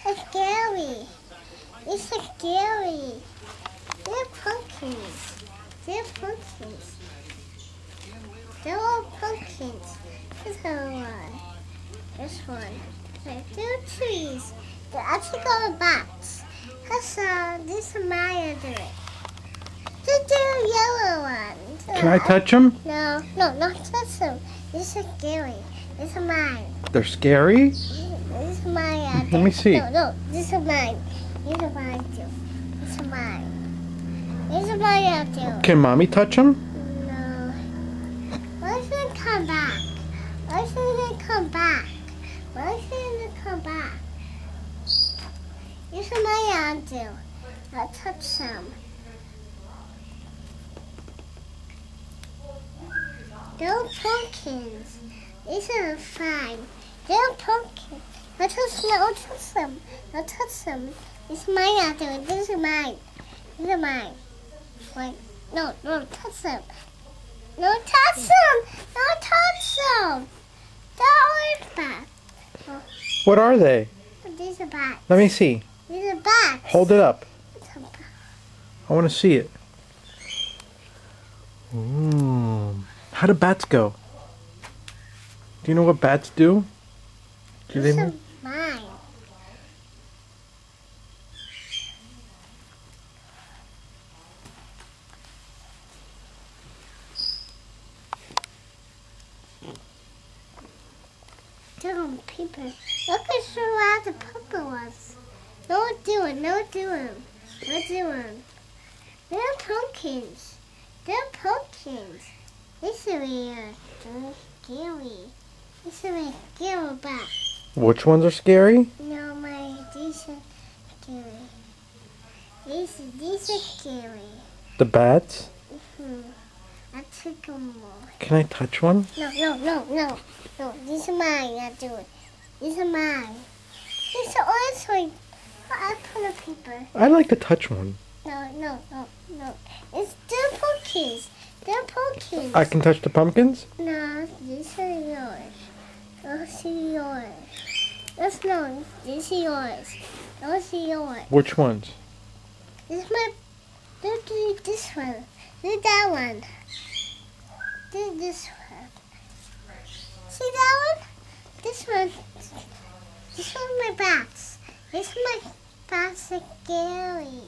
It's scary. It's scary. They're pumpkins. They're pumpkins. They're all pumpkins. This one. This one. They're trees. They're actually called bats. This is my other. They're yellow ones. Can I touch them? No, not touch them. This is scary. This is mine. They're scary? This is mine. Let me see. No, this is mine. These are mine too. This is mine. This is mine too. Can mommy touch them? No. Why should it come back? Why should it come back? Why should it come back? This is mine too. I'll touch them. They're pumpkins. These are fine. They're pumpkins. Don't touch them. Don't touch them. This is mine out there. This is mine. These are mine. Wait. No, touch them. No, touch them. Don't touch them. They're always bats. Oh, What are they? these are bats. Let me see. These are bats. Hold it up. I want to see it. Ooh. How do bats go? Do you know what bats do? Do These they are move? mine. They're on paper. Look at so loud the purple ones. No do it. They're pumpkins. They're pumpkins. This is weird. They're scary. This is a scary bat. Which ones are scary? No, these are scary. These are scary. The bats? I took them more. Can I touch one? No. These are mine. I do it. These are mine. These are also. I put a paper. I'd like to touch one. No. They're pumpkins. They're pumpkins. I can touch the pumpkins? No, these are yours. Those are yours. These are yours. Those are yours. Which ones? This is my. Do this one. Do that one. Do this one. See that one? This one. This one's my bats. This is my bats are scary.